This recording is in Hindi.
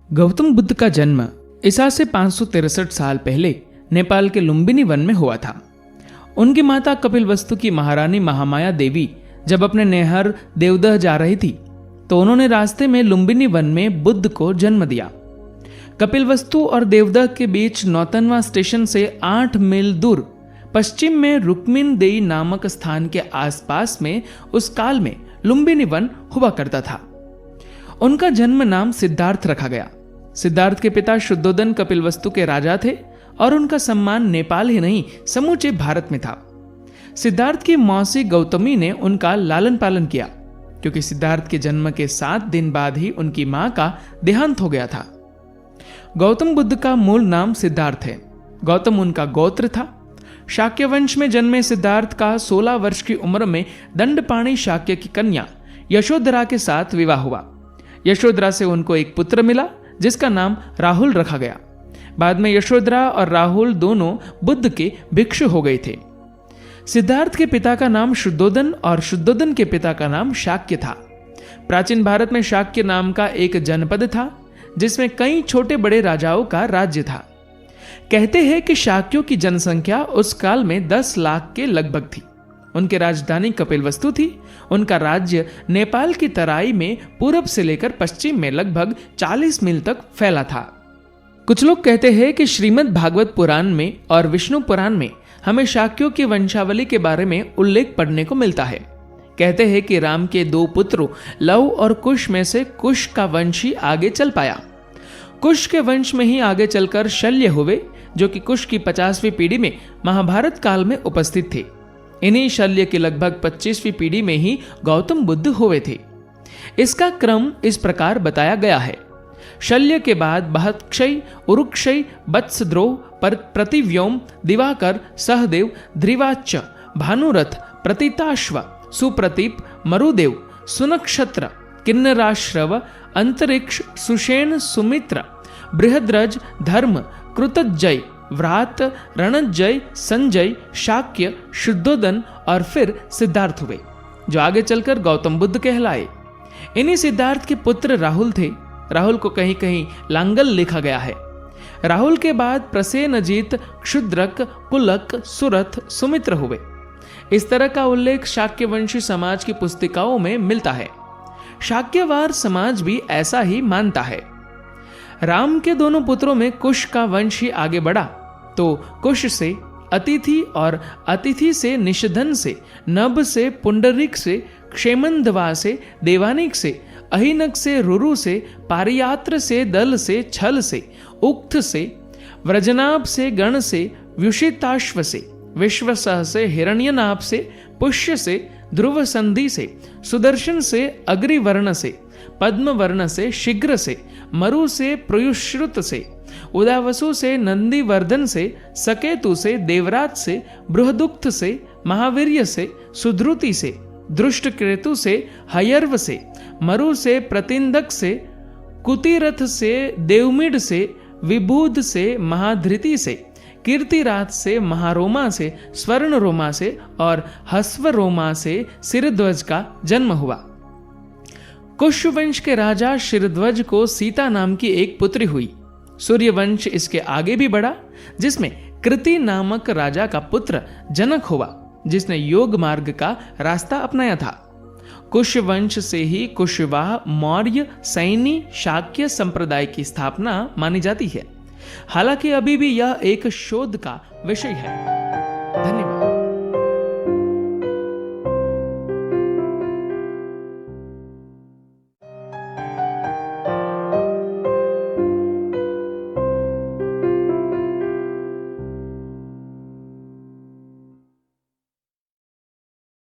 गौतम बुद्ध का जन्म ईसा से 563 साल पहले नेपाल के लुम्बिनी वन में हुआ था। उनकी माता कपिलवस्तु की महारानी महामाया देवी जब अपने नैहर देवदह जा रही थी तो उन्होंने रास्ते में लुम्बिनी वन में बुद्ध को जन्म दिया। कपिलवस्तु और देवदह के बीच नौतनवा स्टेशन से 8 मील दूर पश्चिम में रुक्मिन देई नामक स्थान के आसपास में उस काल में लुम्बिनी वन हुआ करता था। उनका जन्म नाम सिद्धार्थ रखा गया। सिद्धार्थ के पिता शुद्धोदन कपिलवस्तु के राजा थे और उनका सम्मान नेपाल ही नहीं समूचे भारत में था। सिद्धार्थ की मौसी गौतमी ने उनका लालन पालन किया क्योंकि सिद्धार्थ के जन्म के 7 दिन बाद ही उनकी मां का देहांत हो गया था। गौतम बुद्ध का मूल नाम सिद्धार्थ है। गौतम उनका गोत्र था। शाक्य वंश में जन्मे सिद्धार्थ का 16 वर्ष की उम्र में दंडपाणी शाक्य की कन्या यशोधरा के साथ विवाह हुआ। यशोधरा से उनको एक पुत्र मिला जिसका नाम राहुल रखा गया। बाद में यशोधरा और राहुल दोनों बुद्ध के भिक्षु हो गए थे। सिद्धार्थ के पिता का नाम शुद्धोदन और शुद्धोदन के पिता का नाम शाक्य था। प्राचीन भारत में शाक्य नाम का एक जनपद था जिसमें कई छोटे बड़े राजाओं का राज्य था। कहते हैं कि शाक्यों की जनसंख्या उस काल में 10 लाख के लगभग थी। उनकी राजधानी कपिलवस्तु थी। उनका राज्य नेपाल की तराई में पूरब से लेकर पश्चिम में लगभग 40 मील तक फैला था। कुछ लोग कहते हैं कि श्रीमद् भागवत पुराण में और विष्णु पुराण में हमें शाक्यों की वंशावली के बारे में उल्लेख पढ़ने को मिलता है। कहते हैं कि राम के 2 पुत्रों लव और कुश में से कुश का वंश ही आगे चल पाया। कुश के वंश में ही आगे चलकर शल्य हुए जो कि कुश की 50वीं पीढ़ी में महाभारत काल में उपस्थित थे। इन्हीं शल्य की लगभग 25वीं पीढ़ी में ही गौतम बुद्ध हुए थे। इसका क्रम इस प्रकार बताया गया है। शल्य के बाद बहत्क्षय, उरुक्षय, वत्सद्रोह, प्रतिव्योम, दिवाकर, सहदेव, ध्रिवाच्च, भानुरथ, प्रतिताश्व, सुप्रतीप, मरुदेव, सुनक्षत्र, किन्नराश्रव, अंतरिक्ष, सुषेण, सुमित्र, बृहद्रज, धर्म, कृतजय, व्रात, रणजय, संजय, शाक्य, शुद्धोदन और फिर सिद्धार्थ हुए जो आगे चलकर गौतम बुद्ध कहलाए। इन्हीं सिद्धार्थ के पुत्र राहुल थे। राहुल को कहीं कहीं लांगल लिखा गया है। राहुल के बाद प्रसेनजीत, क्षुद्रक, कुलक, सुरथ, सुमित्र हुए। इस तरह का उल्लेख शाक्यवंशी समाज की पुस्तिकाओं में मिलता है। शाक्यवार समाज भी ऐसा ही मानता है। राम के दोनों पुत्रों में कुश का वंश ही आगे बढ़ा तो कुश से अतिथि और अतिथि से निषधन से, नभ से, पुंडरिक से, क्षेमंदवा से, देवानिक से, अहिनक से, रुरु से, पारियात्र से, दल से, छल से, उक्त से, व्रजनाभ से, गण से, व्युषिताश्व से, विश्वसह से, हिरण्यनाभ से, पुष्य से, ध्रुव संधि से, सुदर्शन से, अग्रिवर्ण से, पद्म वर्ण से, शीघ्र से, मरु से, प्रयुश्रुत से, उदावसु से, नंदीवर्धन से, सकेतु से, देवराज से, बृहदुक्त से, महावीर्य से, सुध्रुति से, दृष्टकेतु से, हयर्व से, मरु से, प्रतिंदक से, कुतिरथ से, देवमिड से, विबूध से, महाधृति से, कीर्तिरात से, महारोमा से, स्वर्ण रोमा से और हस्वरोमा से शिरध्वज का जन्म हुआ। कुशवंश के राजा शिरध्वज को सीता नाम की एक पुत्री हुई। सूर्यवंश इसके आगे भी बढ़ा जिसमें कृति नामक राजा का पुत्र जनक हुआ जिसने योग मार्ग का रास्ता अपनाया था। कुशवंश से ही कुशवाह, मौर्य, सैनी, शाक्य संप्रदाय की स्थापना मानी जाती है। हालांकि अभी भी यह एक शोध का विषय है।